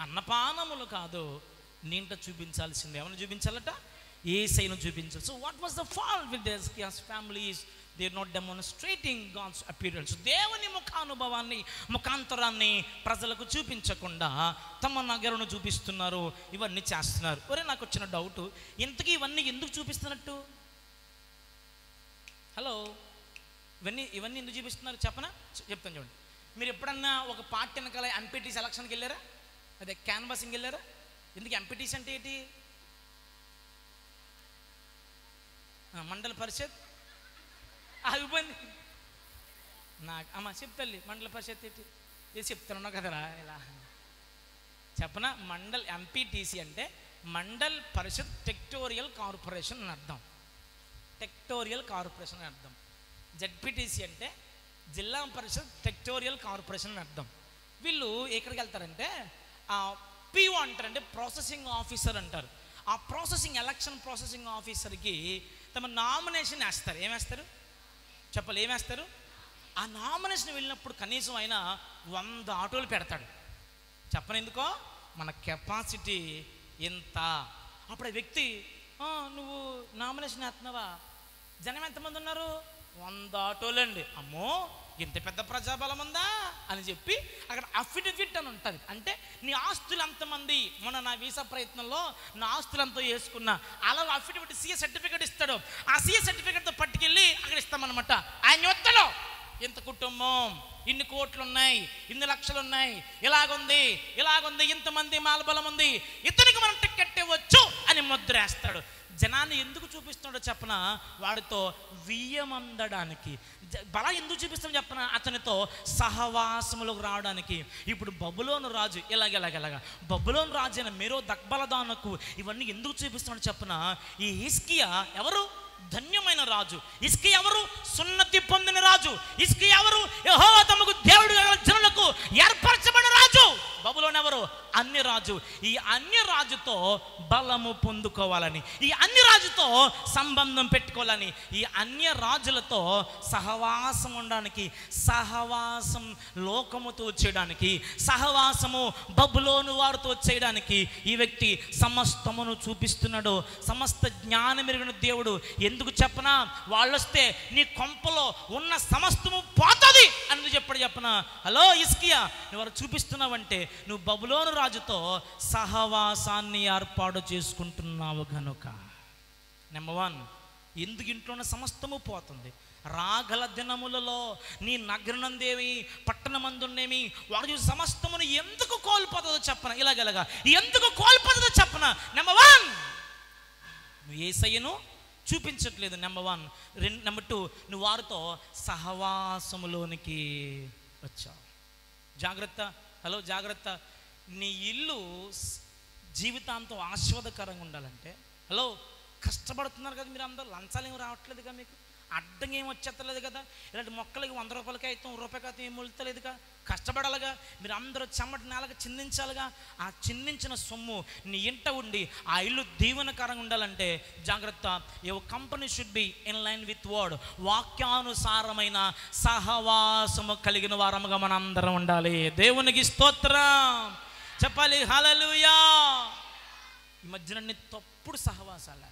అన్నపానములు కాదు, నీంట చూపించాల్సిందే. ఏమైనా చూపించాలట? యేసయ్యను చూపించాలి. So what was the fault with his families? They are not demonstrating God's appearance. దేవుని ముఖానుభవాన్ని, ముఖాంతరాన్ని ప్రజలకు చూపించకుండా తమ నగరును చూపిస్తున్నారు, ఇవన్నీ చేస్తున్నారు. ఒరే, నాకు వచ్చిన డౌట్, ఇంతకీ ఇవన్నీ ఎందుకు చూపిస్తున్నట్టు? హలో, ఇవన్నీ ఎందుకు చూపిస్తున్నారు చెప్పనా? చెప్తాను చూడండి. మీరు ఎప్పుడన్నా ఒక పార్టీ వెనకాల ఎంపీటీసీ ఎలక్షన్కి వెళ్ళారా? అదే క్యాన్వాసింగ్ వెళ్ళారా? ఎందుకు ఎంపీటీసీ అంటే ఏంటి? మండల పరిషత్ ఆగిపోయింది నాకు. అమ్మ చెప్తాలి, మండల పరిషత్ ఏంటి? ఇది చెప్తున్నా కదరా ఇలా చెప్పనా? ఎంపీటీసీ అంటే మండల్ పరిషత్ టెక్టోరియల్ కార్పొరేషన్ అని అర్థం. టెక్టోరియల్ కార్పొరేషన్ అని అర్థం. జెడ్పీటీసీ అంటే జిల్లా పరిషత్ టెక్టోరియల్ కార్పొరేషన్ అని అర్థం. వీళ్ళు ఎక్కడికి వెళ్తారంటే పిఓ అంటారంటే ప్రాసెసింగ్ ఆఫీసర్ అంటారు. ఆ ఎలక్షన్ ప్రాసెసింగ్ ఆఫీసర్కి తమ నామినేషన్ వేస్తారు. ఏమేస్తారు చెప్పాలి? ఏమేస్తారు? ఆ నామినేషన్ వెళ్ళినప్పుడు కనీసం ఆయన 100 ఆటోలు పెడతాడు. చెప్పను ఎందుకో, మన కెపాసిటీ ఎంత. అప్పుడు ఆ వ్యక్తి, నువ్వు నామినేషన్ వేస్తున్నావా? జనం ఎంతమంది ఉన్నారు? 100 ఆటోలు అండి. అమ్మో, ఇంత పెద్ద ప్రజాబలం ఉందా అని చెప్పి అక్కడ అఫిడవిట్ అని ఉంటుంది. అంటే నీ ఆస్తులు ఎంతమంది, మొన్న నా వీసా ప్రయత్నంలో నా ఆస్తులు ఎంతో వేసుకున్నా, అలా అఫిడవిట్ సీఏ సర్టిఫికేట్ ఇస్తాడు. ఆ సీఏ సర్టిఫికేట్తో పట్టుకెళ్ళి అక్కడ ఇస్తామన్నమాట. ఆయన యొత్తలో ఇంత కుటుంబం, ఇన్ని కోట్లు ఉన్నాయి, ఇన్ని లక్షలు ఉన్నాయి, ఇలాగుంది, ఇంతమంది మాలబలం ఉంది, ఇతనికి మనం టికెట్ ఇవ్వచ్చు అని ముద్ర వేస్తాడు. జనాన్ని ఎందుకు చూపిస్తున్నాడో చెప్పన? వాడితో వియ్యమందడానికి. బలం ఎందుకు చూపిస్తాడో చెప్పన? అతనితో సహవాసములకు రావడానికి. ఇప్పుడు బబులోను రాజు ఇలాగ బబులోను రాజు అయిన మెరో దక్బలదానకు ఇవన్నీ ఎందుకు చూపిస్తున్నాడో చెప్పన? ఈ హిజ్కియా ఎవరు? ధన్యమైన రాజు. హిజ్కియా ఎవరు? సున్నతి పొందిన రాజు. హిజ్కియా ఎవరు? యెహోవా తమకు దేవుడు జనులకు ఏర్పరచబడిన రాజు. బబులోను ఎవరు? అన్య రాజు. ఈ అన్య రాజుతో బలము పొందుకోవాలని, ఈ అన్య రాజుతో సంబంధం పెట్టుకోవాలని, ఈ అన్య రాజులతో సహవాసం ఉండడానికి, సహవాసం లోకముతో చేయడానికి, సహవాసము బబులోను వారితో చేయడానికి ఈ వ్యక్తి సమస్తమును చూపిస్తున్నాడు. సమస్త జ్ఞానం ఎరిగిన దేవుడు. ఎందుకు చెప్పనా? వాళ్ళు వస్తే నీ కొంపలో ఉన్న సమస్తము పోతుంది అని చెప్పనా? హలో హిజ్కియా, నువ్వు చూపిస్తున్నావంటే నువ్వు బబులోను రాజుతో సహవాసాన్ని ఏర్పాటు చేసుకుంటున్నావు కనుక. నెంబర్ 1, ఎందుకు ఇంట్లోనే సమస్తము పోతుంది? రాగల దినములలో నీ నగరనందేమి పట్టణమందునేమి వాడు చూసి సమస్తమును ఎందుకు కోల్పోతుందో చెప్పన? ఇలాగలగా ఎందుకు కోల్పోతుందో చెప్పన? నెంబర్ 1, నువ్వు యేసయ్యను చూపించట్లేదు. నెంబర్ 1. నెంబర్ 2, నువ్వు వారితో సహవాసములోనికి వచ్చావు. జాగ్రత్త, హలో జాగ్రత్త. నీ ఇల్లు జీవితాంతం ఆస్వాదకరంగా ఉండాలంటే, హలో కష్టపడుతున్నారు కదా మీరు అందరూ, లంచాలు ఏమి రావట్లేదుగా, మీకు అడ్డంగా ఏమి వచ్చేస్తలేదు కదా, ఇలాంటి మొక్కలకి 100 రూపాయలకి అయితే రూపాయికి అయితే ఏమి మొలుతలేదుగా, కష్టపడాలిగా, మీరు అందరూ చెమట నేలగా చిందించాలిగా. ఆ చిందించిన సొమ్ము నీ ఇంట ఉండి ఆ ఇల్లు దీవెనకరంగా ఉండాలంటే జాగ్రత్త. Your company should be in line with word. వాక్యానుసారమైన సహవాసము కలిగిన వారముగా మన అందరం ఉండాలి. దేవునికి స్తోత్రం చెప్పాలి. హల్లెలూయా. ఈ మధ్యన తప్పుడు సహవాసాల.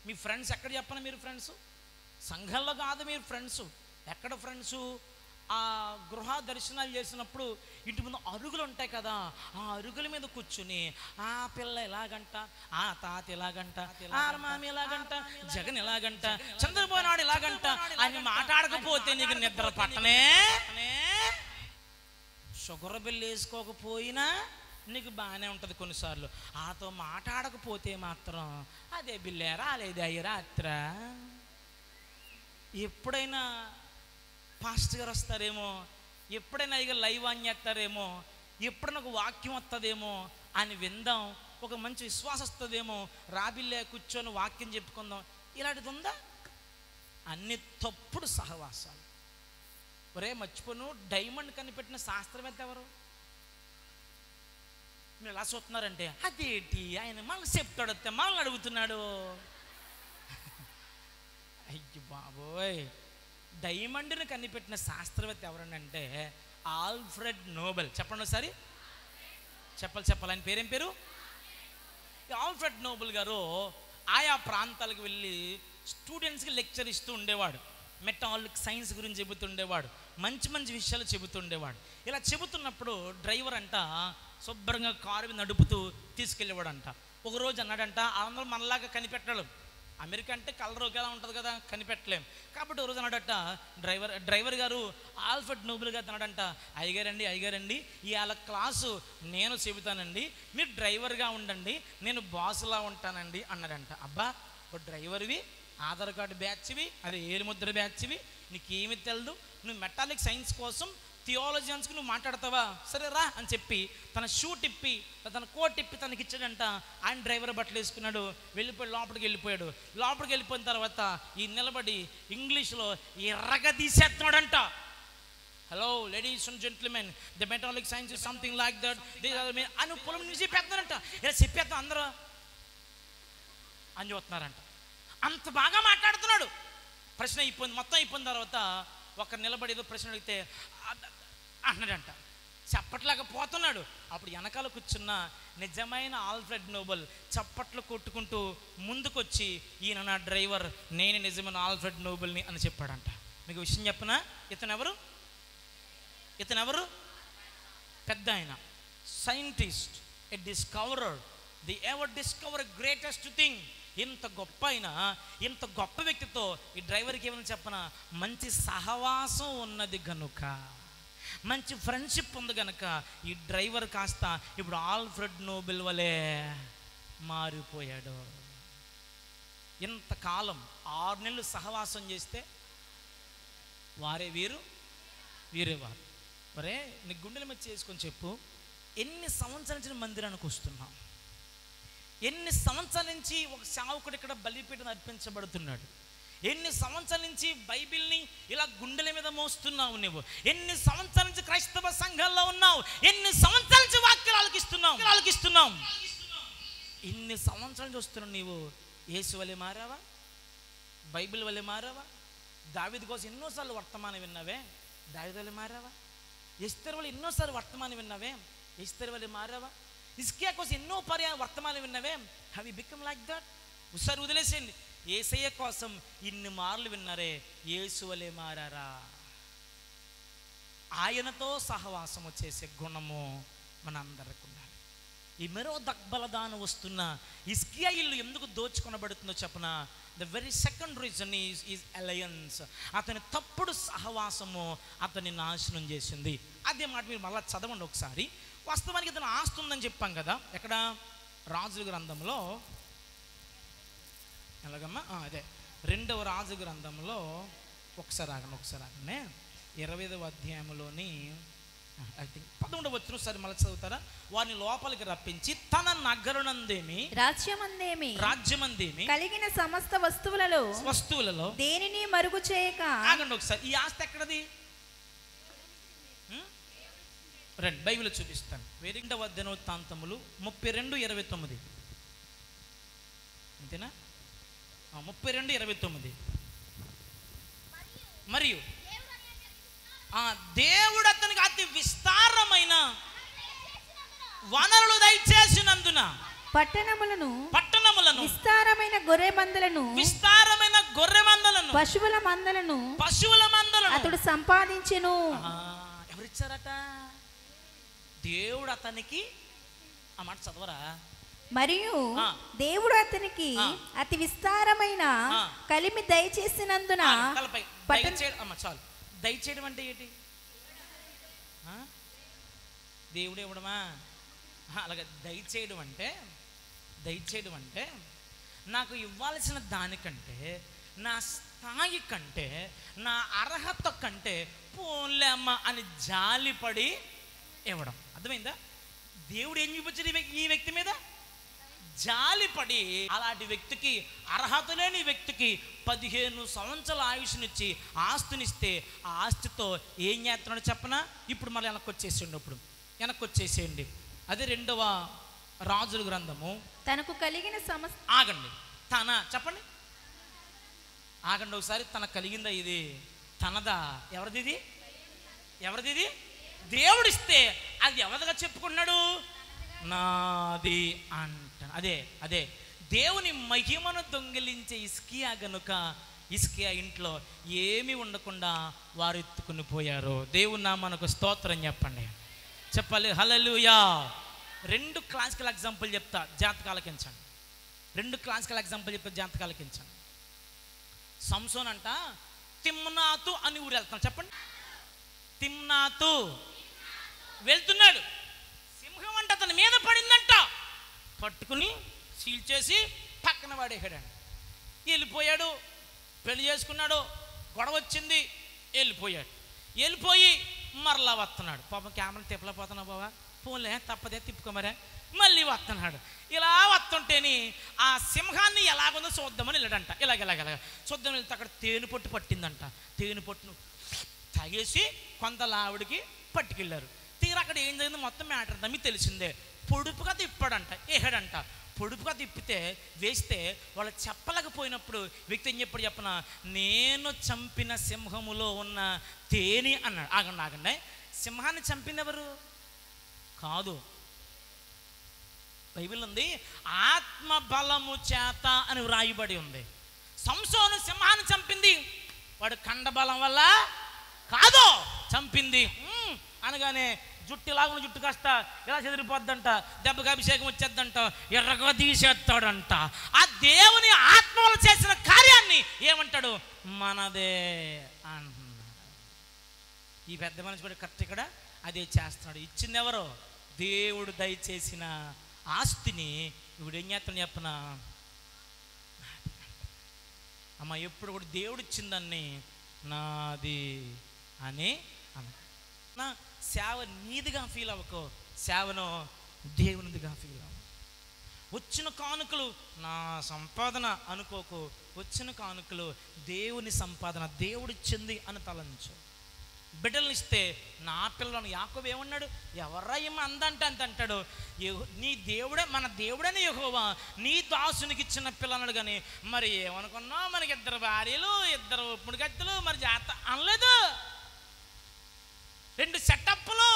మీ ఫ్రెండ్స్ ఎక్కడ చెప్పను? మీరు ఫ్రెండ్స్ సంఘంలో కాదు, మీరు ఫ్రెండ్స్ ఎక్కడ? ఫ్రెండ్స్ ఆ గృహ దర్శనాలు చేసినప్పుడు ఇంటి ముందు అరుగులు ఉంటాయి కదా, ఆ అరుగుల మీద కూర్చుని ఆ పిల్ల ఎలాగంట, ఆ తాత ఎలాగంట, ఆ మామి ఎలాగంట, జగన్ ఎలాగంట, చంద్రబాబు నాయుడు ఎలాగంట అని మాట్లాడకపోతే నీకు నిద్ర పట్టనే. షుగర్ బిల్ వేసుకోకపోయినా నీకు బాగానే ఉంటుంది కొన్నిసార్లు. ఆతో మాట్లాడకపోతే మాత్రం అదే బిల్లే రాలేదు అయ్యరా అత్రా. ఎప్పుడైనా పాస్టర్ గారు వస్తారేమో, ఎప్పుడైనా ఇక లైవ్ ఆన్ చేస్తారేమో, ఎప్పుడైనా ఒక వాక్యం వస్తుందేమో అని విందాం, ఒక మంచి విశ్వాసం వస్తుందేమో, రాబిల్లే కూర్చొని వాక్యం చెప్పుకుందాం, ఇలాంటిది ఉందా? అన్ని తప్పుడు సహవాసాలు. ఒరే మర్చిపోను, డైమండ్ కనిపెట్టిన శాస్త్రవేత్త ఎవరు? మీరు ఎలా చూస్తున్నారంటే అదేంటి ఆయన మళ్ళీ చెప్తాడు, వస్తే మళ్ళీ అడుగుతున్నాడు. అయ్యో బాబోయ్, డైమండ్ని కనిపెట్టిన శాస్త్రవేత్త ఎవరనంటే ఆల్ఫ్రెడ్ నోబెల్. చెప్పండి ఒకసారి. చెప్పాలి ఆయన పేరేం పేరు? ఆల్ఫ్రెడ్ నోబెల్ గారు ఆయా ప్రాంతాలకు వెళ్ళి స్టూడెంట్స్కి లెక్చర్ ఇస్తూ ఉండేవాడు. మెటాలిక్ సైన్స్ గురించి చెబుతుండేవాడు, మంచి మంచి విషయాలు చెబుతుండేవాడు. ఇలా చెబుతున్నప్పుడు డ్రైవర్ అంట శుభ్రంగా కారు నడుపుతూ తీసుకెళ్ళేవాడు అంట. ఒకరోజు అన్నాడంట, అందరూ మనలాగా కనిపెట్టలేం, అమెరికా అంటే కలర్ ఒకేలా ఉంటుంది కదా, కనిపెట్టలేం. కాబట్టి ఒకరోజు అన్నాడట డ్రైవర్ గారు ఆల్ఫ్రెడ్ నోబెల్ గారు అన్నాడంట, అయ్యగారండి ఇవాళ క్లాసు నేను చెబుతానండి, మీరు డ్రైవర్గా ఉండండి, నేను బాసులా ఉంటానండి అన్నాడంట. అబ్బా, ఒక డ్రైవర్వి, ఆధార్ కార్డు బ్యాచ్వి, అదే ఏలుముద్ర బ్యాచ్వి, నీకేమి తెలదు, నువ్వు మెటాలిక్ సైన్స్ కోసం థియాలజియన్స్కి నువ్వు మాట్లాడతావా, సరే రా అని చెప్పి తన షూ టిప్పి తన కోట్ టిప్పి తనకి ఇచ్చాడంట. ఆయన డ్రైవర్ బట్టలు వేసుకున్నాడు, లోపలికి వెళ్ళిపోయిన తర్వాత ఈ నిలబడి ఇంగ్లీష్లో ఎర్రగా తీసేస్తున్నాడంట. Hello ladies and gentlemen, the metallic science is something like that అని పొలం నుంచి చెప్పేస్తున్నాడంట. ఇలా చెప్పేస్తాం అందరూ అని చూస్తున్నారంట. అంత బాగా మాట్లాడుతున్నాడు. ప్రశ్న మొత్తం అయిపోయిన తర్వాత ఒక నిలబడి ఏదో ప్రశ్న అడిగితే అన్నాడంట, చప్పట్లాగా పోతున్నాడు. అప్పుడు వెనకాల కూర్చున్న నిజమైన ఆల్ఫ్రెడ్ నోబెల్ చప్పట్లు కొట్టుకుంటూ ముందుకొచ్చి, ఈయన నా డ్రైవర్, నేను నిజమైన ఆల్ఫ్రెడ్ నోబెల్ని అని చెప్పాడంట. మీకు విషయం చెప్పనా, ఇతను ఎవరు? పెద్ద ఆయన, scientist, a discoverer, the ever discover greatest thing. ఇంత గొప్ప వ్యక్తితో ఈ డ్రైవర్కి ఏమైనా చెప్పనా, మంచి సహవాసం ఉన్నది గనుక, మంచి ఫ్రెండ్షిప్ ఉంది కనుక ఈ డ్రైవర్ కాస్త ఇప్పుడు ఆల్ఫ్రెడ్ నోబెల్ వలె మారిపోయాడు. ఇంతకాలం 6 నెలలు సహవాసం చేస్తే వారే వీరే వారు. మరే నీ గుండెల మీద చేసుకొని చెప్పు, ఎన్ని సంవత్సరాల నుంచి మందిరానికి వస్తున్నాం, ఎన్ని సంవత్సరాల నుంచి ఒక సేవకుడు ఇక్కడ బలిపీఠం అర్పించబడుతున్నాడు, ఎన్ని సంవత్సరాల నుంచి బైబిల్ని ఇలా గుండెల మీద మోస్తున్నావు నువ్వు, ఎన్ని సంవత్సరాల నుంచి క్రైస్తవ సంఘాల్లో ఉన్నావు, ఎన్ని సంవత్సరాల నుంచి వాక్యాలు ఆలకిస్తున్నావు, ఇన్ని సంవత్సరాల నుంచి వస్తున్నావు. నీవు యేసు వలె మారావా, బైబిల్ వలె మారావా, దావీదు కోసం ఎన్నోసార్లు వర్తమానం విన్నావే, దావీదు వలె మారావా, ఎస్తేరు వలె ఎన్నోసార్లు వర్తమానం విన్నావే, ఎస్తేరు వలె మారావా, హిజ్కియా కోసం ఎన్నో పర్యాయం వర్తమానం విన్నావే, have you become like that? ఒకసారి వదిలేసేయండి. యేసయ్య కోసం ఇన్ని మార్లు విన్నారే, యేసు వలె మారారా? ఆయనతో సహవాసము చేసే గుణము మనందరికి ఉండాలి. ఈ మెరో దగ్బలదాన వస్తున్న హిజ్కియా ఇల్లు ఎందుకు దోచుకొనబడుతుందో చెప్పనా? The very second reason is alliance. అతని తప్పుడు సహవాసము అతన్ని నాశనం చేసింది. అదే మాట మీరు మళ్ళీ చదవండి ఒకసారి. వాస్తవానికి ఇతను ఆస్తి ఉందని చెప్పాం కదా, ఎక్కడ? రాజుల గ్రంథంలో, ఎలాగమ్మా, అదే 2వ రాజు గ్రంథంలో ఒకసారి ఆగనే 25వ అధ్యాయంలోని ఐ థింక్ 11వ వచనం ఒకసారి మళ్ళీ చదువుతారా? వారిని లోపలికి రప్పించి తన నగరునందేమి రాజ్యమందేమి కలిగిన సమస్త వస్తువులలో దేనిని మరుగు చేయక. ఆగండి ఒకసారి, ఈ ఆస్తి ఎక్కడది? రండి బైబిల్ చూపిస్తాను. 2వ దినవృత్తాంతములు 32:29 అంతేనా? 32:29. మరియు దేవుడు అతనికి అతి విస్తారమైన వనరులు దయచేసినందున పట్టణములను విస్తారమైన గొర్రె మందలను పశువుల మందలను అతడు సంపాదించెను. ఎవరిచ్చారట? దేవుడు అతనికి. ఆ మాట చదవరా? మరియు దేవుడు అతనికి అతి విస్తారమైన కలిమి దయచేసినందున. చాలు, దయచేయడం అంటే ఏంటి? దేవుడు ఇవ్వడమా? అలాగే దయచేయడం అంటే నాకు ఇవ్వాల్సిన దానికంటే, నా స్థాయి కంటే, నా అర్హత కంటే పోలేమ్మ అని జాలిపడి ఇవ్వడం. అర్థమైందా? దేవుడు ఏం చూపించాడు ఈ వ్యక్తి మీద? జాలిపడి అలాంటి వ్యక్తికి, అర్హత లేని వ్యక్తికి 15 సంవత్సరాల ఆయుష్నిచ్చి ఆస్తినిస్తే ఆ ఆస్తితో ఏం చేస్తున్నాడో చెప్పనా? ఇప్పుడు మళ్ళీ వెనక్కి వచ్చేసేయండి. అదే 2వ రాజుల గ్రంథము. తనకు కలిగిన సమస్త. ఆగండి, చెప్పండి, ఆగండి ఒకసారి. తనకు కలిగిందా? ఇది తనదా? ఎవరిది? దేవుడిస్తే అది ఎవరిగా చెప్పుకున్నాడు? నాది అంటాను. అదే అదే దేవుని మహిమను దొంగిలించే హిజ్కియా గనుక హిజ్కియా ఇంట్లో ఏమీ ఉండకుండా వారు ఎత్తుకుని పోయారు. దేవుని నామానికి స్తోత్రం చెప్పండి, చెప్పాలి హల్లెలూయా. 2 క్లాసికల్ ఎగ్జాంపుల్ చెప్తా, జాతకాలకించండి. 2 క్లాసికల్ ఎగ్జాంపుల్ చెప్తా, జాతకాలకించండి. సంసోన్ అంట తిమ్నాతు అని ఊరు వెళ్తాను, చెప్పండి. తిమ్నాతు వెళ్తున్నాడు, సింహం అంట అతని మీద పడిందంట, పట్టుకుని సీల్ చేసి పక్కన వాడేసాడండి. వెళ్ళిపోయాడు, పెళ్లి చేసుకున్నాడు, గొడవ వచ్చింది, వెళ్ళిపోయి మరలా వస్తున్నాడు. పాపం కెమెరా తిప్పలేకపోతున్నావు బావా, పోలే తప్పదే తిప్పుకోమరే, మళ్ళీ వస్తున్నాడు. ఇలా వస్తుంటేని ఆ సింహాన్ని ఎలాగుందో చూద్దామని వెళ్ళాడంట. ఇలాగ చూద్దామని వెళ్తే అక్కడ తేనె పొట్టు పట్టిందంట. తేనె పొట్టును తాగేసి కొంత లావిడికి పట్టుకెళ్ళారు. తీరా అక్కడ ఏం జరిగిందో మొత్తం మ్యాటర్ అంతా మీకు తెలిసిందే. పొడుపుగా తిప్పాడంట, వేసాడంట. పొడుపుగా తిప్పితే వేస్తే వాళ్ళు చెప్పలేకపోయినప్పుడు వ్యక్తి ఏం చెప్పాడు చెప్పన, నేను చంపిన సింహములో ఉన్న తేనె అన్నాడు. ఆగండి, సింహాన్ని చంపింది ఎవరు? కాదు, బైబిల్ ఉంది ఆత్మ బలము చేత అని వ్రాయబడి ఉంది. సంసోను సింహాన్ని చంపింది వాడు కండబలం వల్ల కాదు చంపింది. అనగానే జుట్టు లాగున జుట్టు కాస్త ఇలా చెదిరిపోద్దంట, దెబ్బకి అభిషేకం వచ్చేద్దంట, ఎర్రగా తీసేస్తాడంట. ఆ దేవుని ఆత్మ వల్ల చేసిన కార్యాన్ని ఏమంటాడు? మనదే అంటున్నాడు. ఈ పెద్ద మనిషి కూడా కరెక్ట్ ఇక్కడ అదే చేస్తున్నాడు. ఇచ్చింది ఎవరో? దేవుడు దయచేసిన ఆస్తిని ఇప్పుడు ఏం చేస్తాను చెప్పన అమ్మ, ఎప్పుడు కూడా దేవుడు ఇచ్చిందాన్ని నాది అని అన్న. సేవ నీదిగా ఫీల్ అవ్వకో, సేవను దేవునిదిగా ఫీల్ అవ్వ. వచ్చిన కానుకలు నా సంపాదన అనుకోకు, వచ్చిన కానుకలు దేవుని సంపాదన, దేవుడిచ్చింది అని తలంచు. బిడ్డలను ఇస్తే నా పిల్లలను యాకోబు ఏమన్నాడు? ఎవరా ఏమో అందంటే అంత అంటాడు. నీ దేవుడే, మన దేవుడని యెహోవా నీ దాసునికి ఇచ్చిన పిల్లన్నాడు. కానీ మరి ఏమనుకున్నావు, మనకి 2 భార్యలు 2 ముడిగత్తులు మరి జాత అనలేదు. 2 సెటప్లు,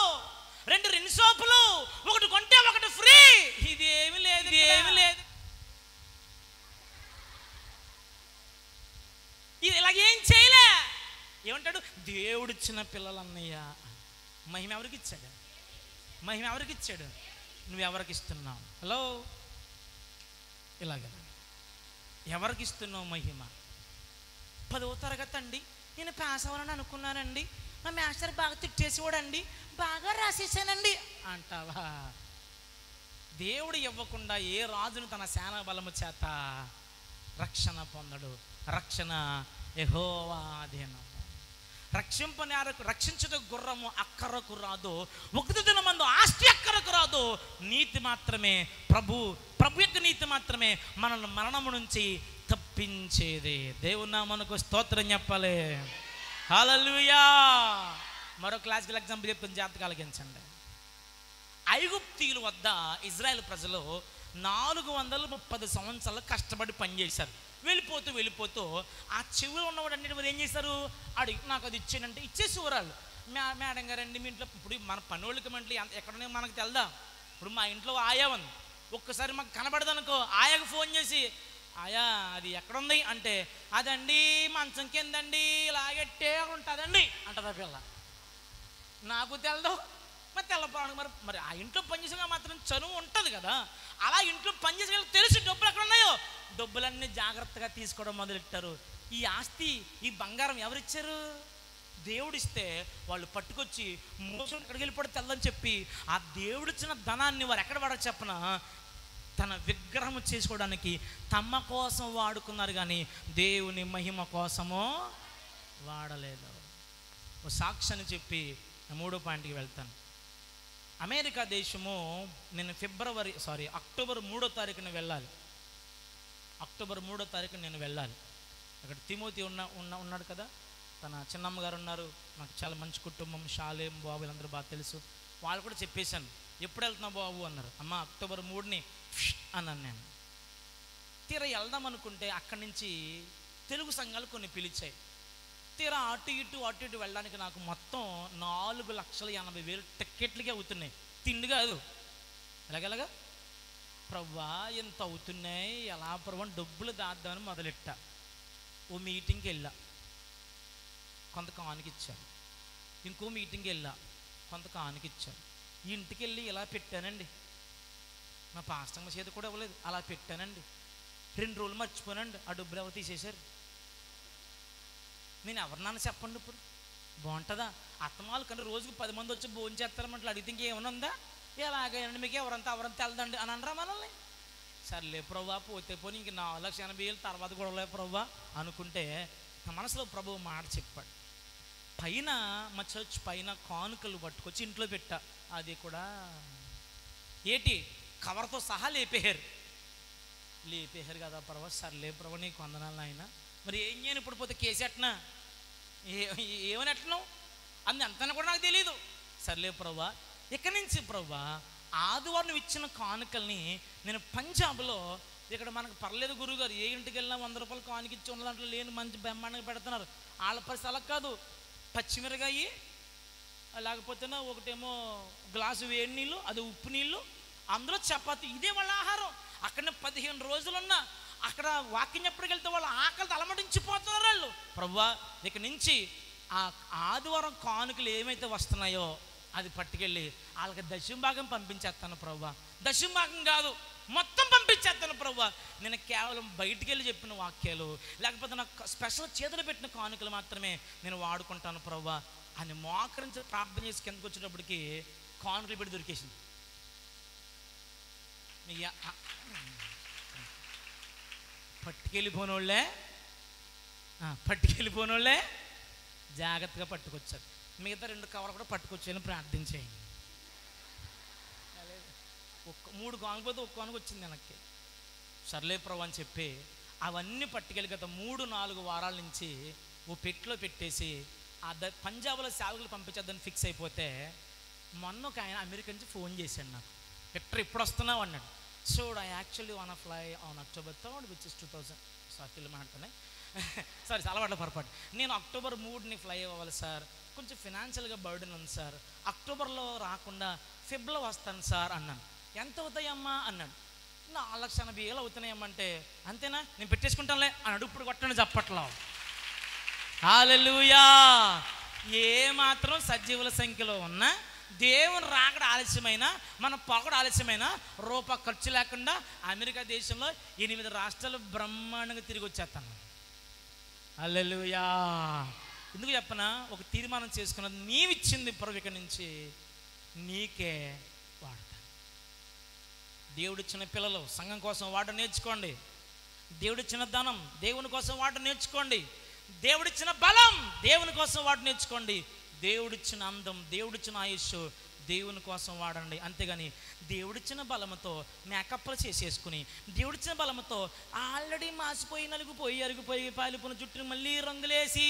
2 రిన్సోపులు, ఒకటి కొంటే ఒకటి ఫ్రీ. ఇదేమి లేదు. ఇది ఇలాగేం చేయలే. ఏమంటాడు? దేవుడిచ్చిన పిల్లలు అన్నయ్య. మహిమ ఎవరికి ఇచ్చాడు? మహిమ ఎవరికి ఇచ్చాడు? నువ్వెవరికి ఇస్తున్నావు? హలో, ఇలాగ ఎవరికి ఇస్తున్నావు మహిమ? 10వ తరగతి అండి, నేను పాస్ అవ్వాలని అనుకున్నానండి, మా మాస్టర్ బాగా తిట్టేసేవాడండి, బాగా రాసేసానండి అంటావా? దేవుడు ఇవ్వకుండా ఏ రాజును తన సేనా బలము చేత రక్షణ పొందడు. రక్షణ యెహోవా అధీనం. రక్షించుట గుర్రము అక్కరకు రాదు, ఒకటి దినమందు ఆస్తి అక్కరకు రాదు. నీతి మాత్రమే ప్రభు యొక్క నీతి మాత్రమే మనల్ని మరణము నుంచి తప్పించేది. దేవుని నామమునకు స్తోత్రం చెప్పాలి, హల్లెలూయా. మరో క్లాసికల్ ఎగ్జాంపుల్ చెప్తున్న జాతకాలకించండి. ఐగుప్తీయుల వద్ద ఇజ్రాయెల్ ప్రజలు 430 సంవత్సరాలు కష్టపడి పనిచేశారు. వెళ్ళిపోతూ ఆ చెవిలో ఉన్నవాడు అన్నిటి మరి ఏం చేశారు? నాకు అది ఇచ్చేయండి, ఇచ్చేసేవారు. మేడం గారండి మీ ఇంట్లో, ఇప్పుడు మన పని వాళ్ళకి మంటలు ఎక్కడనే మనకు తెలదా? ఇప్పుడు మా ఇంట్లో ఆయా ఉంది, ఒక్కసారి మాకు కనబడదనుకో, ఆయాకు ఫోన్ చేసి ఆయా అది ఎక్కడుంది అంటే, అదండి మంచం కిందండి ఇలాగెట్టే ఉంటుందండి అంటదా పిల్ల. నాకు తెలదు, మరి తెల్లపాడు. మరి ఆ ఇంట్లో పనిచేసేగా మాత్రం చనువు ఉంటుంది కదా. అలా ఇంట్లో పనిచేసే తెలిసి డబ్బులు ఎక్కడ ఉన్నాయో డబ్బులన్నీ జాగ్రత్తగా తీసుకోవడం మొదలెట్టారు. ఈ ఆస్తి, ఈ బంగారం ఎవరిచ్చారు? దేవుడిస్తే వాళ్ళు పట్టుకొచ్చి మోసం ఎక్కడికి వెళ్ళిపోతే తెల్లని చెప్పి ఆ దేవుడిచ్చిన ధనాన్ని వారు ఎక్కడ వాడో చెప్పన తన విగ్రహం చేసుకోవడానికి తమ కోసం వాడుకున్నారు, కానీ దేవుని మహిమ కోసమో వాడలేదు. ఓ సాక్ష్యాన్ని చెప్పి 3వ పాయింట్కి వెళ్తాను. అమెరికా దేశము నేను అక్టోబర్ 3వ తారీఖున వెళ్ళాలి. అక్టోబర్ 3వ తారీఖున నేను వెళ్ళాలి. అక్కడ తిమోతి ఉన్నాడు కదా, తన చిన్నమ్మ గారు ఉన్నారు. నాకు చాలా మంచి కుటుంబం, షాలేం బాబు వీళ్ళందరూ బాగా తెలుసు. వాళ్ళు కూడా చెప్పేశాను, ఎప్పుడు వెళ్తున్నావు బాబు అన్నారు. అమ్మ అక్టోబర్ 3ని అన్నాను నేను. తీరా వెళ్దాం అనుకుంటే అక్కడి నుంచి తెలుగు సంఘాలు కొన్ని పిలిచాయి. తీరా అటు ఇటు వెళ్ళడానికి నాకు మొత్తం 4,80,000 టికెట్లకే అవుతున్నాయి. తిండి కాదు, ఎలాగెలాగా ప్రవ్వా ఎంత అవుతున్నాయి, ఎలా ప్రభు డబ్బులు దాద్దామని మొదలెట్ట. ఓ మీటింగ్కి వెళ్ళా, కొంత కానుకిచ్చారు. ఇంకో మీటింగ్కి వెళ్ళా, కొంత కానుకిచ్చారు. ఇంటికి వెళ్ళి ఇలా పెట్టానండి, మా పాస్టమ్మ చేతి కూడా ఇవ్వలేదు, అలా పెట్టానండి. 2 రోజులు మర్చిపోయానండి, ఆ డబ్బులు ఎవరు తీసేశారు. నేను ఎవరినన్నా చెప్పండి, ఇప్పుడు బాగుంటుందా? అత్తమాలు కానీ రోజుకు 10 మంది వచ్చి భోజనం చేస్తారన్నట్లు అడిగితే ఇంకేమైనా ఉందా? ఎలాగైనా మీకు ఎవరంతా వెళ్దండి అని అనరా మనల్ని? సర్లే ప్రభా, పోతే పోనీ ఇంక 4,80,000 తర్వాత కూడా ప్రభా అనుకుంటే నా మనసులో ప్రభు మాట చెప్పాడు. పైన మా చర్చ్ పైన కానుకలు పట్టుకొచ్చి ఇంట్లో పెట్టా. అది కూడా ఏటి కవర్తో సహా లేపేశారు కదా ప్రభా. సర్లే ప్రభా, నీకు వందనాలు ఆయన. మరి ఏం చేయను ఇప్పుడు? పోతే కేసెట్నా ఏమని ఎట్టినావు అంది అంతని కూడా నాకు తెలియదు. సర్లే ప్రభా, ఇక్కడి నుంచి ప్రభా ఆదివారం ఇచ్చిన కానుకల్ని నేను పంజాబ్లో, ఇక్కడ మనకు పర్లేదు గురువుగారు, ఏ ఇంటికి వెళ్ళినా 100 రూపాయలు కానుక ఇచ్చి ఉన్న దాంట్లో లేని మంచి బ్రహ్మాండంగా పెడుతున్నారు. వాళ్ళ పరిస్థితి అలా కాదు. పచ్చిమిరకాయి, లేకపోతేనే ఒకటేమో గ్లాసు వేడి నీళ్ళు, అది ఉప్పు నీళ్ళు, అందులో చపాతి, ఇదే వాళ్ళ ఆహారం. అక్కడనే 15 రోజులున్నా అక్కడ వాకింగ్ ఎప్పటికి వెళ్తే వాళ్ళు ఆకలితో అలమటించిపోతున్నారు వాళ్ళు. ప్రభువా, ఇక నుంచి ఆ ఆదివారం కానుకలు ఏమైతే వస్తున్నాయో అది పట్టుకెళ్ళి వాళ్ళకి దశంభాగం పంపించేస్తాను ప్రభువా. దశంభాగం కాదు, మొత్తం పంపించేస్తాను ప్రభువా. నేను కేవలం బయటికి వెళ్ళి చెప్పిన వాక్యాలు, లేకపోతే నాకు స్పెషల్ చేతులు పెట్టిన కానుకలు మాత్రమే నేను వాడుకుంటాను ప్రభువా అని మోకరించి ప్రార్థన చేసి కిందకు వచ్చేటప్పటికి కానుకలు పెట్టి దొరికేసింది. పట్టుకెళ్ళిపోనోళ్ళే జాగ్రత్తగా పట్టుకొచ్చారు. మిగతా 2 కవర్లు కూడా పట్టుకొచ్చాను, ప్రార్థించేయండి. 3 కానుక పోతే 1 కానుక వచ్చింది వెనక్కి. సర్లే ప్రభు అని చెప్పి అవన్నీ పట్టుకెళ్ళి గత 3-4 వారాల నుంచి ఓ పెట్టిలో పెట్టేసి ఆ పంజాబ్లో సేవకులు పంపించేద్దని ఫిక్స్ అయిపోతే, మొన్న ఒక ఆయన అమెరికా నుంచి ఫోన్ చేశాడు నాకు. విక్టర్ ఇప్పుడు వస్తున్నావు అన్నాడు. So I actually want fly on October 3rd which is 2000. Sorry మాట్లాడుతున్నాయి, సారీ చాలా వాటిలో పొరపాటు. నేను October 3ని ఫ్లై అవ్వాలి సార్, కొంచెం ఫినాన్షియల్గా బర్డెన్ ఉంది సార్, అక్టోబర్లో రాకుండా ఫిబ్లో వస్తాను సార్ అన్నాను. ఎంత అవుతాయమ్మా అన్నాడు. 4,80,000 అవుతున్నాయమ్మంటే, అంతేనా నేను పెట్టేసుకుంటానులే అన్నాడు. ఇప్పుడు కొట్టండి చప్పట్లో. హల్లెలూయా. ఏ మాత్రం సజీవుల సంఖ్యలో ఉన్నా, దేవుని రాకడ ఆలస్యమైన, మన పొగడ ఆలస్యమైన, రూపాయి ఖర్చు లేకుండా అమెరికా దేశంలో 8 రాష్ట్రాలు బ్రహ్మాండంగా తిరిగి వచ్చేస్తాను. హల్లెలూయా. ఎందుకు చెప్పనా? ఒక తీర్మానం చేసుకున్నది, నీవిచ్చింది ప్రభు నుంచి నీకే వాడతా. దేవుడిచ్చిన పిల్లలు సంఘం కోసం వాడడం నేర్చుకోండి. దేవుడిచ్చిన ధనం దేవుని కోసం వాడడం నేర్చుకోండి. దేవుడిచ్చిన బలం దేవుని కోసం వాడడం నేర్చుకోండి. దేవుడిచ్చిన అందం, దేవుడిచ్చిన ఆయుష్ దేవుని కోసం వాడండి. అంతేగాని దేవుడిచ్చిన బలముతో మేకప్లు చేసేసుకుని, దేవుడిచ్చిన బలముతో ఆల్రెడీ మాసిపోయి, నలిగిపోయి, అరిగిపోయి, పాలిపోయిన జుట్టుని మళ్ళీ రంగులేసి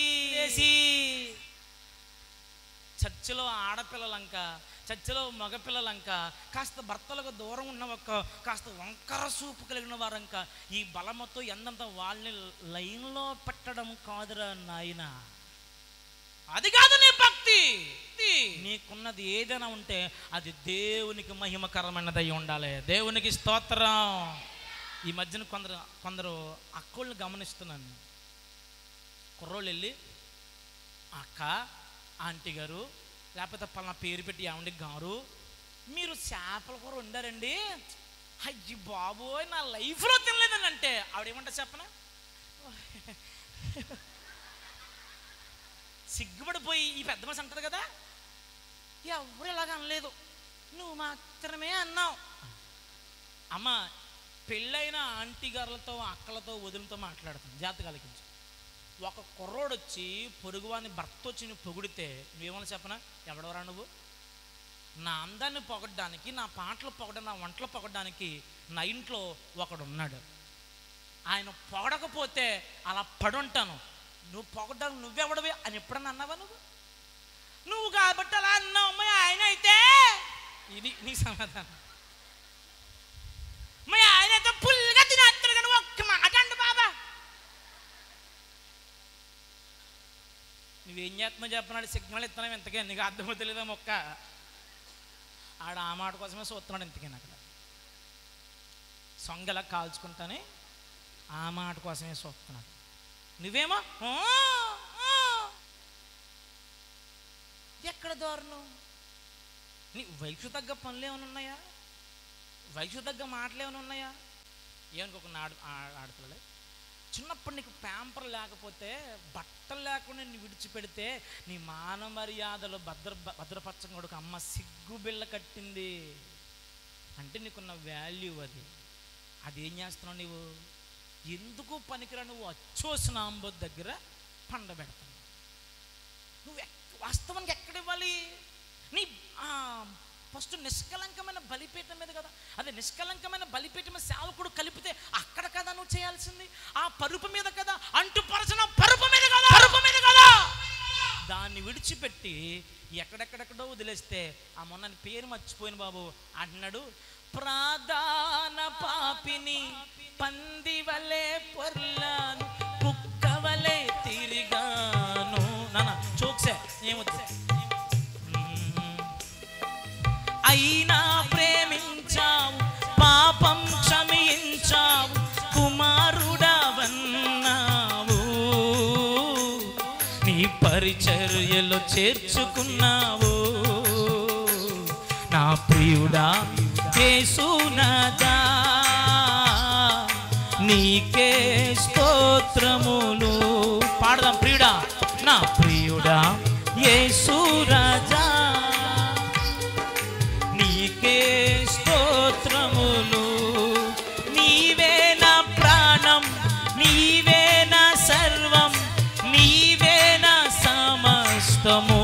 చర్చిలో ఆడపిల్లలంక, చర్చిలో మగపిల్లలంక, కాస్త భర్తలకు దూరం ఉన్న కాస్త వంకర సూపు కలిగిన వారంక ఈ బలముతో ఎంతంత వాళ్ళని లైన్లో పెట్టడం కాదురా నాయన. అది కాదు నీ భక్తి. నీకున్నది ఏదైనా ఉంటే అది దేవునికి మహిమకరమైనదై ఉండాలి. దేవునికి స్తోత్రం. ఈ మధ్యన కొందరు అక్కోళ్ళని గమనిస్తున్నాను. కుర్రోళ్ళు వెళ్ళి, అక్క, ఆంటీ గారు, లేకపోతే పలానా పేరు పెట్టి ఏమండి గారు, మీరు చేపల కూర వండారండి, అయ్యి బాబోయ్ నా లైఫ్లో తినలేదని అంటే ఆవిడేమంటా చెప్పనా? సిగ్గుపడిపోయి ఈ పెద్ద మనిషి అంటది కదా, ఎవరు ఇలాగ అనలేదు, నువ్వు మాత్రమే అన్నావు. అమ్మ, పెళ్ళైన ఆంటీ గారులతో, అక్కలతో, వదులతో మాట్లాడుతుంది, జాగ్రత్త కలిగించు. ఒక కుర్రోడు వచ్చి పొరుగువాని భర్త వచ్చి నువ్వు పొగిడితే నువ్వేమన్నా చెప్పనా? ఎవడవరా నువ్వు? నా అందాన్ని పొగడ్డానికి, నా పాటలు పొగడ, నా వంటలు పొగడానికి నా ఇంట్లో ఒకడున్నాడు. ఆయన పొగడకపోతే అలా పడుంటాను. నువ్వు పొగడ్డానికి నువ్వెవడవి అని ఎప్పుడన్నా అన్నావా? నువ్వు కాబట్టి అలా అన్నావు. అమ్మాయి ఆయన అయితే ఇది నీ సమాధానం. మా ఆయన అయితే పుల్గా తినేస్తాడు కానీ ఒక్క మాట అండి బాబా. నువ్వేం చేస్తున్నావు చెప్పనాడు, సిగ్నల్ ఇస్తున్నావు ఇంతకే, నీకు అర్థమవుతలేదా మొక్క? ఆడ ఆ మాట కోసమే చూస్తున్నాడు ఇంతకే. అక్కడ సొంగలా కాల్చుకుంటానే ఆ మాట కోసమే చూస్తున్నాడు. నువ్వేమో ఎక్కడ దారుణం? నీ వయసు తగ్గ పనులు ఏమైనా ఉన్నాయా? వయసు తగ్గ మాటలు ఏమైనా ఉన్నాయా? ఏమనుకోకుండా ఆడపిల్లలే చిన్నప్పుడు నీకు ప్యాంపర్ లేకపోతే, బట్టలు లేకుండా నీ విడిచిపెడితే నీ మాన మర్యాదలు భద్రపరచడం కూడా అమ్మ సిగ్గు బిళ్ళ కట్టింది అంటే నీకున్న వాల్యూ అది. అదేం చేస్తున్నావు నువ్వు? ఎందుకు పనికిరా నువ్వు అచ్చోసిన అంబోద్ దగ్గర పండబెడతావు. నువ్వు వాస్తవానికి ఎక్కడ ఇవ్వాలి? నీ ఫస్ట్ నిష్కలంకమైన బలిపీఠం మీద కదా. అదే నిష్కలంకమైన బలిపీఠం మీద సేవకుడు కలిపితే అక్కడ కదా నువ్వు చేయాల్సింది. ఆ పరుపు మీద కదా, అంటుపరచిన పరుపు మీద కదా, పరుపు మీద కదా. దాన్ని విడిచిపెట్టి ఎక్కడెక్కడెక్కడో వదిలేస్తే ఆ మొన్న పేరు మర్చిపోయిన బాబు అంటున్నాడు, ప్రధాన పాపిని పంది వలె పొర్లాను, కుక్క వలె తిరిగాను. నాన్న చోక్సే ఏమొద్దు. అయినా ప్రేమించావు, పాపం క్షమించావు, కుమారుడవన్నావు, నీ పరిచర్యలో చేర్చుకున్నావు. నా ప్రియుడా యేసునాథా నీకే స్తోత్రములు. పాడదాం. ప్రియుడా, నా ప్రియుడా యేసు రాజా నీకే స్తోత్రములు. నీవే నా ప్రాణం, నీవే నా సర్వం, నీవే నా సమస్తము,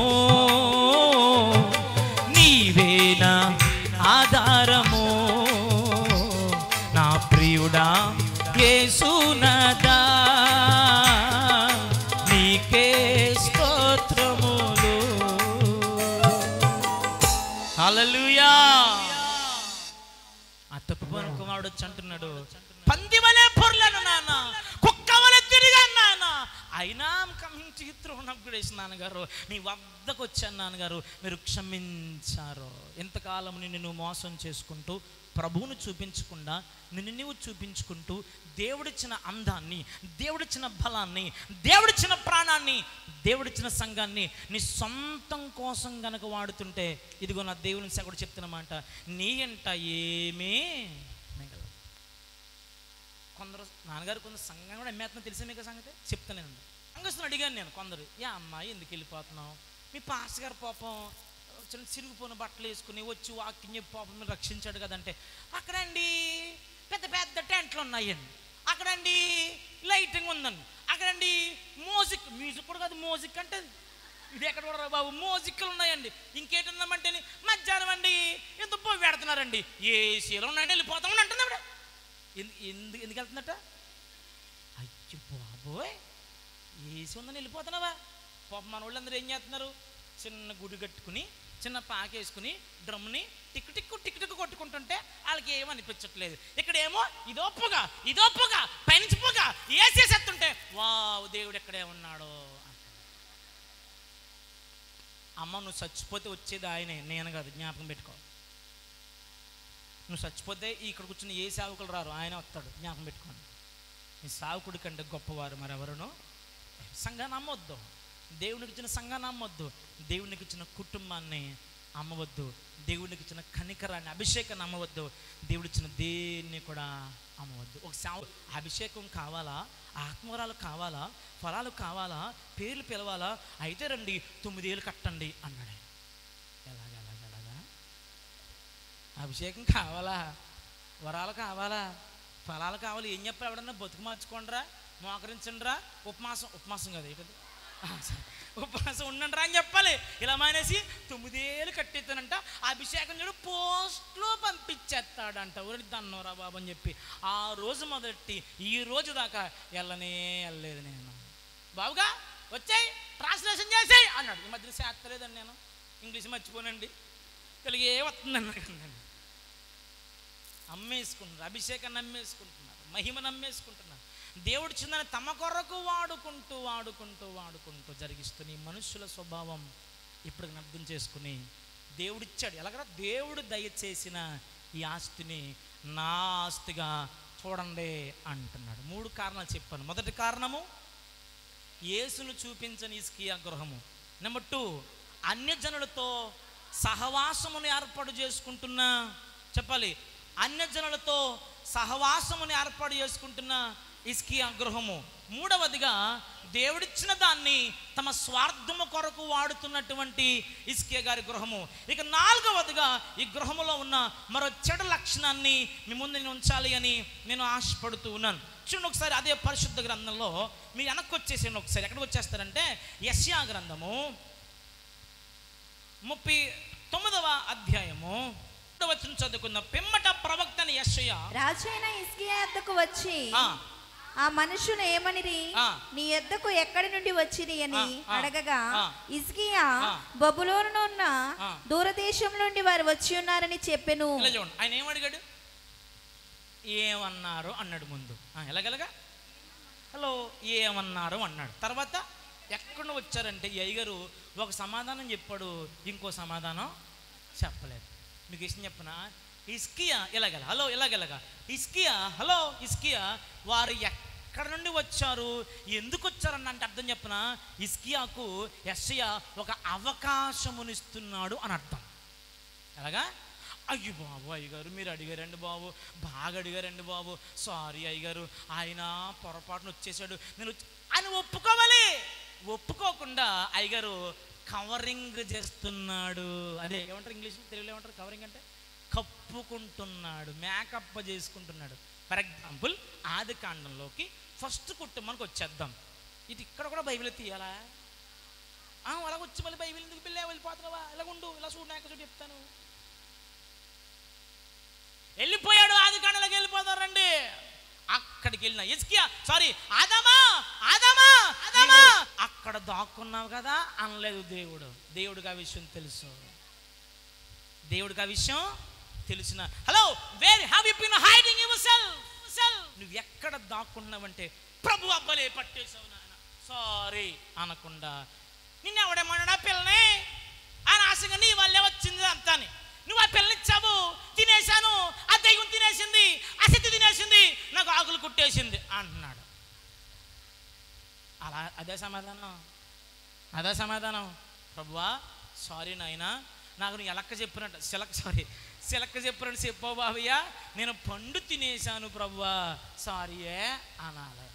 నీవే నా ఆధారము. నా ప్రియుడా యేసునాథా నీకే స్తోత్రములు. హల్లెలూయా. ఆ తప్పుపోయిన కుమారుడు వచ్చి అంటున్నాడు, పంది వలె పొర్లను నాన్న, కుక్క వలె తిరిగాను నాన్న, అయినా coming to you through of grace నాన్నగారు, నీ వద్దకు వచ్చాను నాన్నగారు, మీరు క్షమించారు. ఎంతకాలం నిన్ను నువ్వు మోసం చేసుకుంటూ, ప్రభువును చూపించకుండా నిన్ను నువ్వు చూపించుకుంటూ, దేవుడిచ్చిన అందాన్ని, దేవుడిచ్చిన బలాన్ని, దేవుడిచ్చిన ప్రాణాన్ని, దేవుడిచ్చిన సంఘాన్ని నీ సొంతం కోసం గనక వాడుతుంటే, ఇదిగో నా దేవుని సేవకుడు చెప్తున్నమాట, నీ ఎంట ఏమీ మిగలదు. కొందరు నాన్నగారు కొందరు సంఘం కూడా అమ్మేస్తున్నా తెలిసే మీకు సంగతి చెప్తాను. నేను సంఘస్థుని అడిగాను నేను, కొందరు ఏ అమ్మాయి ఎందుకు వెళ్ళిపోతున్నావు, మీ పాస్టర్ గారు పాపం చిన్న చిరిగిపోయిన బట్టలు వేసుకుని వచ్చి వాక్యం చెప్పి పాపం మీరు రక్షించాడు కదంటే, అక్కడండి పెద్ద పెద్ద టెంట్లు ఉన్నాయండి, అక్కడండి లైటింగ్ ఉందండి, అక్కడండి మ్యూజిక్ కూడా కాదు, మ్యూజిక్ అంటే ఇది ఎక్కడ కూడా బాబు మ్యూజిక్లు ఉన్నాయండి, ఇంకేంటుందామంటే మధ్యాహ్నం అండి ఎంత పోయి పెడుతున్నారండి, ఏసీలో ఉన్నాయండి వెళ్ళిపోతామని అంటుంది ఆవిడ. ఎందుకు వెళ్తుందట? అయ్యో బాబోయ్, ఏసీ ఉందని వెళ్ళిపోతున్నావా? పాపం మన వాళ్ళందరూ ఏం చేస్తున్నారు, చిన్న గుడి కట్టుకుని చిన్న పాకేసుకుని డ్రమ్ని టిక్కు టిక్కు టిక్కు టిక్కు కొట్టుకుంటుంటే వాళ్ళకి ఏమనిపించట్లేదు. ఇక్కడేమో ఇదో పొగ పైనుంచి పొగ ఏసేసేస్తుంటే వావ్ దేవుడు ఎక్కడే ఉన్నాడో. అమ్మ నువ్వు చచ్చిపోతే వచ్చేది ఆయనే, నేను కాదు, జ్ఞాపకం పెట్టుకో. నువ్వు చచ్చిపోతే ఇక్కడ కూర్చుని ఏ సేవకులు రారు, ఆయన వస్తాడు, జ్ఞాపకం పెట్టుకోండి. నీ సేవకుడి కంటే గొప్పవారు మరెవరునో. సంఘాన్ని అమ్మవద్దు, దేవునికి ఇచ్చిన సంఘాన్ని అమ్మవద్దు, దేవునికి ఇచ్చిన కుటుంబాన్ని అమ్మవద్దు, దేవునికి ఇచ్చిన కనికరాన్ని అభిషేకాన్ని అమ్మవద్దు, దేవుడిచ్చిన దేన్ని కూడా అమ్మవద్దు. ఒక సేవ అభిషేకం కావాలా, ఆత్మవరాలు కావాలా, ఫలాలు కావాలా, పేర్లు పిలవాలా, అయితే రండి 9 ఏళ్ళు కట్టండి అన్నాడు. ఎలాగా అభిషేకం కావాలా, వరాలు కావాలా, ఫలాలు కావాలి, ఏం చెప్పాలి? ఎవడన్నా బతుకు మార్చుకోండిరా, మోకరించండిరా, ఉపమాసం కదా ఏంటది, ఉపవాసం ఉండండిరా అని చెప్పాలి. ఇలా మానేసి 9 ఏళ్ళు కట్టేస్తానంట, అభిషేకం చూడు పోస్ట్లో పంపించేస్తాడంట. ఊరికి దన్నోరా బాబు అని చెప్పి ఆ రోజు మొదటి ఈ రోజు దాకా వెళ్ళలేదు నేను. బాబుగా వచ్చాయి ట్రాన్స్లేషన్ చేసాయి అన్నాడు. ఈ మధ్యన చేస్తలేదండి, నేను ఇంగ్లీష్ మర్చిపోనండి, తెలుగే వస్తుందన్నాడు. అమ్మేసుకుంటున్నారు, అభిషేకాన్ని అమ్మేసుకుంటున్నారు, మహిమను అమ్మేసుకుంటున్నారు. దేవుడు చిన్నని తమ కొరకు వాడుకుంటూ జరిగిస్తున్న ఈ మనుషుల స్వభావం ఇప్పుడు అర్థం చేసుకుని దేవుడిచ్చాడు. ఎలాగరా దేవుడు దయచేసిన ఈ ఆస్తిని నా ఆస్తిగా చూడండి అంటున్నాడు. 3 కారణాలు చెప్పాను. మొదటి కారణము యేసును చూపించని హిజ్కియా గృహము. నెంబర్ 2, అన్యజనులతో సహవాసమును ఏర్పాటు చేసుకుంటున్న, చెప్పాలి, అన్యజనులతో సహవాసమును ఏర్పాటు చేసుకుంటున్న హిజ్కియా గృహము. 3వదిగా దేవుడిచ్చిన దాన్ని తమ స్వార్థము కొరకు వాడుతున్నటువంటి హిజ్కియా గారి గృహము. ఇక 4వదిగా ఈ గృహములో ఉన్న మరో చెడు లక్షణాన్ని మీ ముందు నేను ఉంచాలి అని నేను ఆశపడుతూ ఉన్నాను. చూడండి ఒకసారి అదే పరిశుద్ధ గ్రంథంలో మీరు వెనక్కి వచ్చేసేయండి. ఒకసారి ఎక్కడికి వచ్చేస్తారంటే యెషయా గ్రంథము 39వ అధ్యాయము వచనం చదువుకుందాం. పిమ్మట ప్రవక్త యెషయా రాజైన హిజ్కియా యొద్దకు వచ్చి ఆ మనుషులు ఏమనిరి, నీ యొద్దకు ఎక్కడి నుండి వచ్చిరి అని అడగగా, హిజ్కియా బబులోనులో ఉన్న దూరదేశం నుండి వారు వచ్చి ఉన్నారని చెప్పెను. ఆయన ఏమడిగాడు? ఏమన్నారు అన్నాడు ముందు. ఎలాగలగా హలో ఏమన్నారు అన్నాడు. తర్వాత ఎక్కడ వచ్చారంటే ఈ అయ్యగారు ఒక సమాధానం చెప్పాడు, ఇంకో సమాధానం చెప్పలేదు. మీకు ఇష్టం చెప్పనా? హిజ్కియా ఎలాగల హలో ఎలాగలగా హిజ్కియా హలో హిజ్కియా వారు ఎక్కడ నుండి వచ్చారు, ఎందుకు వచ్చారన్న అంటే అర్థం చెప్పనా? హిజ్కియాకు యెషయా ఒక అవకాశమునిస్తున్నాడు అని అర్థం. ఎలాగా? అయ్యో బాబు అయ్యగారు మీరు అడిగారండి బాబు, బాగా అడిగారండి బాబు, సారీ అయ్యగారు ఆయన పొరపాటున వచ్చేసాడు, నేను అని ఒప్పుకోవాలి. ఒప్పుకోకుండా అయ్యగారు కవరింగ్ చేస్తున్నాడు. అదే ఏమంటారు ఇంగ్లీష్, తెలుగులో ఏమంటారు కవరింగ్ అంటే? కప్పుకుంటున్నాడు, మేకప్ చేసుకుంటున్నాడు. ఫర్ ఎగ్జాంపుల్ ఆది కాండంలోకి ఫస్ట్ కుటుంబానికి వచ్చేద్దాం. ఇది ఇక్కడ కూడా బైబిల్ తీయాలా? అలా వచ్చి మళ్ళీ బైబిల్ ఎందుకు పిల్ల వెళ్ళిపోతున్నావా, ఇలా ఉండు, ఇలా చూడు, నాయక చూడు చెప్తాను. వెళ్ళిపోయాడు, ఆది కాండంలోకి వెళ్ళిపోతారండి. అక్కడికి వెళ్ళిన హిజ్కియా సారీ ఆదామా ఆదామా ఆదామా అక్కడ దాక్కున్నావు కదా అనలేదు దేవుడు. దేవుడికి ఆ విషయం తెలుసు. దేవుడికి ఆ విషయం తెలిసిన hello where have you been hiding yourself, నువ్వు ఎక్కడ దాక్కున్నావంటే ప్రభు అబ్బలే పట్టేశావు నాయన సారీ అనకుండా, నిన్నెవడేమన్నాడా పిల్లని అని ఆశగా నీ వల్లే వచ్చింది అంతాని, నువ్వు ఆ పిల్లనిచ్చావు, తినేశాను, ఆ దయ్యం తినేసింది, ఆ శక్తి తినేసింది, నాకు ఆకులు కుట్టేసింది అంటున్నాడు. అలా అదే సమాధానం, అదే సమాధానం. ప్రభువా సారీ నాయనా, నాకు నువ్వు ఎలక్క చెప్పినట్టు సిలక్క చెప్పినట్టు చెప్పావు బాబయ్యా, నేను పండు తినేశాను ప్రభువా సారీయే అనాలి.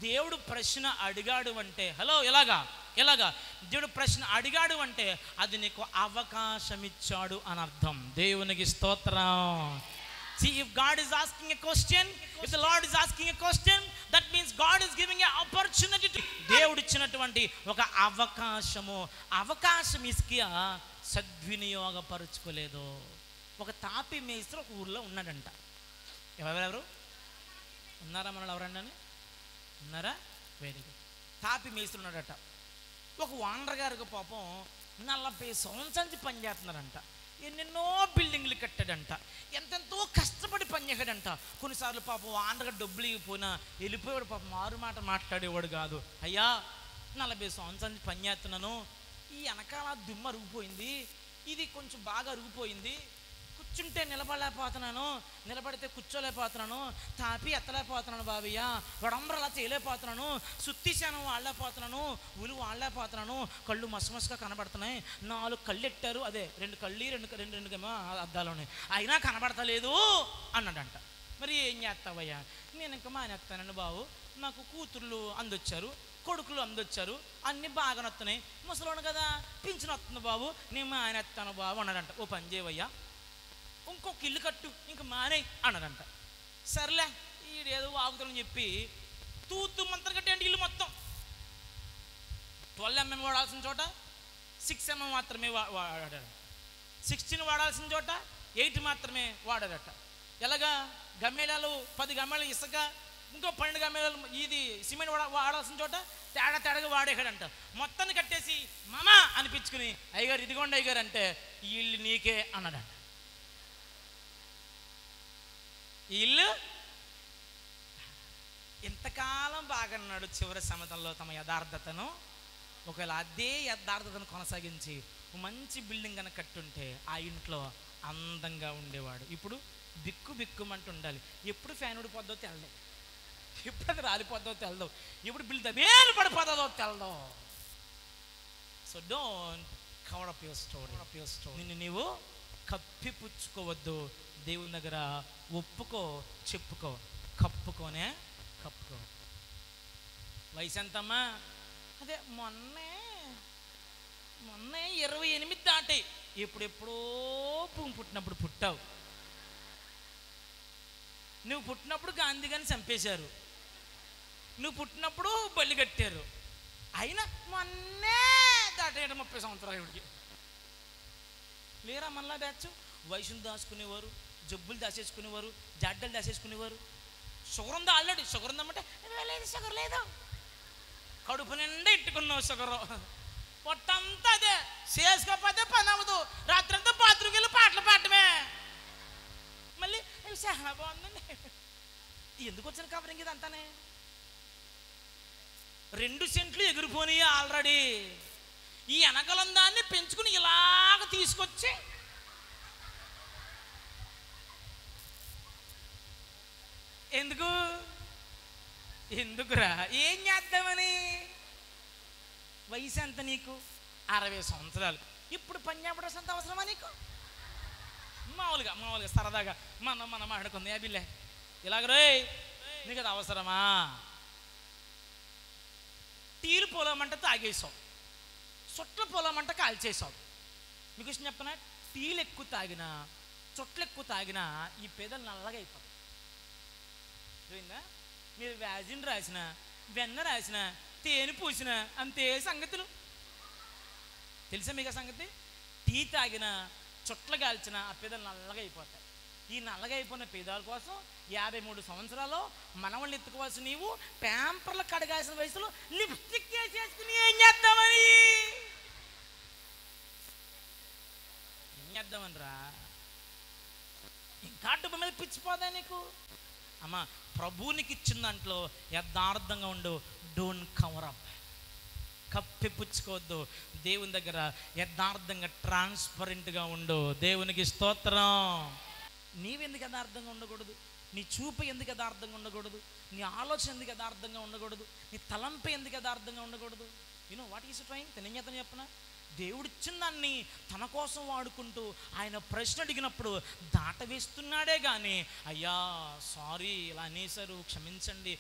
దేవుడు ప్రశ్న అడిగాడు అంటే హలో ఎలాగా దేవుడు ప్రశ్న అడిగాడు అంటే అది నీకు అవకాశం ఇచ్చాడు అని అర్థం. దేవునికి స్తోత్రం. See, if God is asking a question, if the Lord is asking a question, that means God is giving an opportunity to దేవుడు ఇచ్చినటువంటి ఒక అవకాశం హిజ్కియా సద్వినియోగపరుచుకోలేదు. ఒక తాపి మేస్త్రి ఒక ఊర్లో ఉన్నాడంట. ఎవరెవరు ఉన్నారా? మనలో ఎవరండి అని ఉన్నారా? Very good. తాపి మేస్త్రి ఉన్నాడట. ఒక వాండర్ గారికి పాపం 40 సంవత్సరాల నుంచి పని చేస్తున్నారంట. ఎన్నెన్నో బిల్డింగ్లు కట్టాడంట, ఎంతెంతో కష్టపడి పనిచేసాడంట. కొన్నిసార్లు పాపం వాండర్ గారు డబ్బులు ఇవ్వకపోయినా వెళ్ళిపోయాడు. పాపం మారు మాట మాట్లాడేవాడు కాదు. అయ్యా 40 సంవత్సరాల నుంచి పని చేస్తున్నాను, ఈ వెనకాల దుమ్మ అరిగిపోయింది, ఇది కొంచెం బాగా అరిగిపోయింది, కూర్చుంటే నిలబడలేకపోతున్నాను, నిలబడితే కూర్చోలేకపోతున్నాను, తాపి ఎత్తలేకపోతున్నాను బాబయ్య, వడంబరలా చేయలేకపోతున్నాను, సుత్తిశానం వాడలేకపోతున్నాను, ఉలు వాడలేకపోతున్నాను, కళ్ళు మసమసగా కనబడుతున్నాయి, 4 కళ్ళు ఎట్టారు, అదే 2 కళ్ళు 2 అద్దాలు ఉన్నాయి, అయినా కనబడతలేదు అన్నాడంట. మరి ఏం చేస్తావయ్యా? నేను ఇంకా మానేస్తానండి బాబు, నాకు కూతుర్లు అందొచ్చారు, కొడుకులు అందొచ్చారు, అన్నీ బాగా నొస్తున్నాయి, ముసలోను కదా పింఛను వస్తుంది బాబు, నేను మానేస్తాను బాబు అన్నాడంట. ఓ పని చేయవయ్యా, ఇంకొక ఇల్లు కట్టు, ఇంక మానే అన్నాడంట. సర్లే ఈడేదో వాగుతాడని చెప్పి తూతు మంత్రం కట్టేయండి ఇల్లు మొత్తం. 12 mm వాడాల్సిన చోట 6 mm మాత్రమే వాడాడు, 16 వాడాల్సిన చోట 8 మాత్రమే వాడాడట. ఎలాగా? గమ్మేళాలు 10 గమ్మేళాలు ఇసుక, ఇంకో 12 గమ్మేళాలు ఇది సిమెంట్ వాడాల్సిన చోట తేడాగా వాడేసాడంట. మొత్తాన్ని కట్టేసి మామా అనిపించుకుని, అయ్యగారు ఇదిగోండి అయ్యగారు అంటే, ఈ ఇల్లు నీకే అన్నాడంట. ఈ ఇల్లు ఇంతకాలం బాగన్నాడు, చివరి సమయంలో తమ యథార్థతను, ఒకవేళ అదే యథార్థతను కొనసాగించి మంచి బిల్డింగ్ కనుక కట్టుంటే ఆ ఇంట్లో అందంగా ఉండేవాడు. ఇప్పుడు బిక్కు బిక్కుమంటూ ఉండాలి. ఎప్పుడు ఫ్యాన్ ఊడిపోద్దో తెలదు, ఎప్పుడు అది రాలిపోద్దో తెలదు, ఎప్పుడు బిల్లు దమేలు పడిపోతుందో తెలదు. So don't cover up your story. నిన్ను నీవు కప్పిపుచ్చుకోవద్దు. దేవుని దగ్గర ఒప్పుకో, చెప్పుకో, కప్పుకో. వయసు ఎంతమ్మా? అదే మొన్నే 28 దాటి. ఎప్పుడెప్పుడో పుట్టినప్పుడు పుట్టావు. నువ్వు పుట్టినప్పుడు గాంధీ గారిని చంపేశారు, నువ్వు పుట్టినప్పుడు బల్లి కట్టారు. అయినా మొన్నే దాటేట 30 సంవత్సరాలు ఇవిడికి లేరా మళ్ళా బ్యాచ్. వయసును దాచుకునేవారు, జబ్బులు దాచేసుకునేవారు, జాడ్డలు దాచేసుకునేవారు. షుగర్ ఉందా? ఆల్రెడీ షుగర్ ఉందమ్మంటే లేదు, షుగర్ లేదు. కడుపు నిండా ఇట్టుకున్నావు షుగరు, పొట్టంతా అదే. చేసుకోకపోతే పని అవ్వదు, రాత్రంతా బాత్రూమ్కి వెళ్ళి పాటలు పాడటమే. మళ్ళీ చాలా బాగుందండి. ఎందుకు వచ్చిన కవరింగ్ ఇది అంతానే? 2 సెంట్లు ఎగిరిపోయి ఆల్రెడీ. ఈ వెనకలం దాన్ని పెంచుకుని ఇలాగ తీసుకొచ్చి ఎందుకురా? ఏం చేద్దామని? వయసు ఎంత నీకు? 60 సంవత్సరాలు. ఇప్పుడు పని చెప్పడాల్సినంత అవసరమా నీకు? మామూలుగా సరదాగా మనం ఆడుకుంది అభిలే ఇలాగ రే, నీకు అది అవసరమా? టీలు పోలామంటే తాగేసావు, చుట్టలు పోలామంటే కాల్చేసావు. మీకు ఇష్టం చెప్పనా? టీలు ఎక్కువ తాగినా, చుట్టలు ఎక్కువ తాగినా ఈ పేదలు నల్లగా అయిపోతాయి. మీరు వ్యాజిన్ రాసిన, వెన్న రాసిన, తేనె పూసిన అంతే సంగతులు. తెలుసా మీకు ఆ సంగతి? టీ తాగిన, చుట్టలు కాల్చిన ఆ పేదలు నల్లగా అయిపోతాయి. ఈ నల్లగా అయిపోయిన పేదాల కోసం 53 సంవత్సరాలు మనవల్ని ఎత్తుకోవాల్సి నీవు ప్యాంపర్లు కడగాల్సిన వయసులో లిప్స్టిక్ వేసేసుకుని ఏం చేద్దామని రా? ఇంకా డబ్బు మీద పిచ్చిపోదా నీకు? అమ్మా, ప్రభువునికి ఇచ్చిన దాంట్లో యథార్థంగా ఉండు. డోంట్ కవర్ అప్, కప్పిపుచ్చుకోవద్దు. దేవుని దగ్గర యథార్థంగా ట్రాన్స్పరెంట్గా ఉండు. దేవునికి స్తోత్రం. నీవెందుకు యథార్థంగా ఉండకూడదు? నీ చూపు ఎందుకు యథార్థంగా ఉండకూడదు? నీ ఆలోచన ఎందుకు యథార్థంగా ఉండకూడదు? నీ తలంపు ఎందుకు యథార్థంగా ఉండకూడదు? You know what is trying? నేను చేతను చెప్పనా? దేవుడిచ్చిన దాన్ని తన కోసం వాడుకుంటూ ఆయన ప్రశ్న అడిగినప్పుడు దాటవేస్తున్నాడే కానీ అయ్యా సారీ ఇలా అనేసారు క్షమించండి,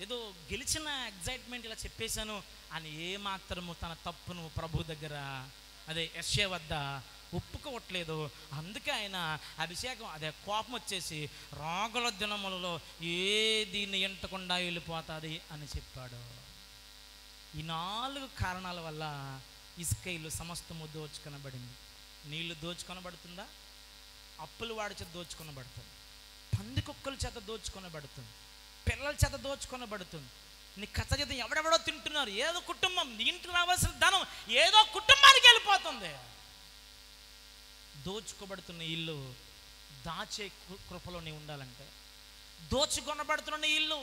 ఏదో గెలిచిన ఎగ్జైట్మెంట్ ఇలా చెప్పేశాను అని ఏమాత్రము తన తప్పును ప్రభు దగ్గర అదే యెషయా వద్ద ఒప్పుకోవట్లేదు. అందుకే ఆయన అభిషేకం అదే కోపం వచ్చేసి రాగుల దినములలో దీన్ని ఎంటకుండా వెళ్ళిపోతుంది అని చెప్పాడు. ఈ 4 కారణాల వల్ల ఇస్రాయేలు సమస్తము దోచుకొనబడింది. నీళ్లు దోచుకొనబడుతుందా? అప్పులు వాడి చేత దోచుకొనబడుతుంది, పందికొక్కల చేత దోచుకొనబడుతుంది, పిల్లల చేత దోచుకొనబడుతుంది. నీ కచ్చజీతం ఎవడెవడో తింటున్నారు. ఏదో కుటుంబం, నీ ఇంటికి రావాల్సిన ధనం ఏదో కుటుంబానికి వెళ్ళిపోతుంది. దోచుకోబడుతున్న ఇల్లు దాచే కృపలో నీవు ఉండాలంటే, దోచుకొనబడుతున్న ఇల్లు,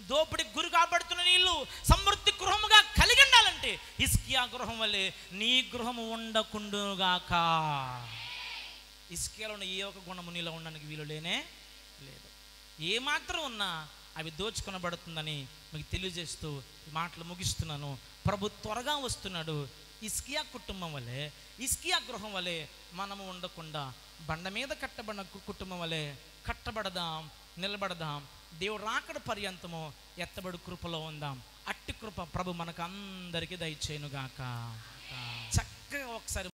దోపిడి గురి కాబడుతున్న ఇల్లు సమృద్ధి గృహముగా కలిగి ఉండాలంటే హిజ్కియా గృహం వల్లే నీ గృహము ఉండకుండుగాక. హిజ్కియాలో ఉన్న ఏ ఒక గుణము నీలో ఉండడానికి వీలు లేనే లేదు. ఏమాత్రం ఉన్నా అవి దోచుకొనబడుతుందని మీకు తెలియజేస్తూ ఈ మాటలు ముగిస్తున్నాను. ప్రభు త్వరగా వస్తున్నాడు. హిజ్కియా కుటుంబం వలె, హిజ్కియా గృహం వలె మనము ఉండకుండా బండ మీద కట్టబడిన కుటుంబం వలె కట్టబడదాం, నిలబడదాం. దేవుడు రాకడ పర్యంతము ఎత్తబడి కృపలో ఉందాం. అట్టి కృప ప్రభు మనకు అందరికీ దయచేయునుగాక. చక్కగా ఒకసారి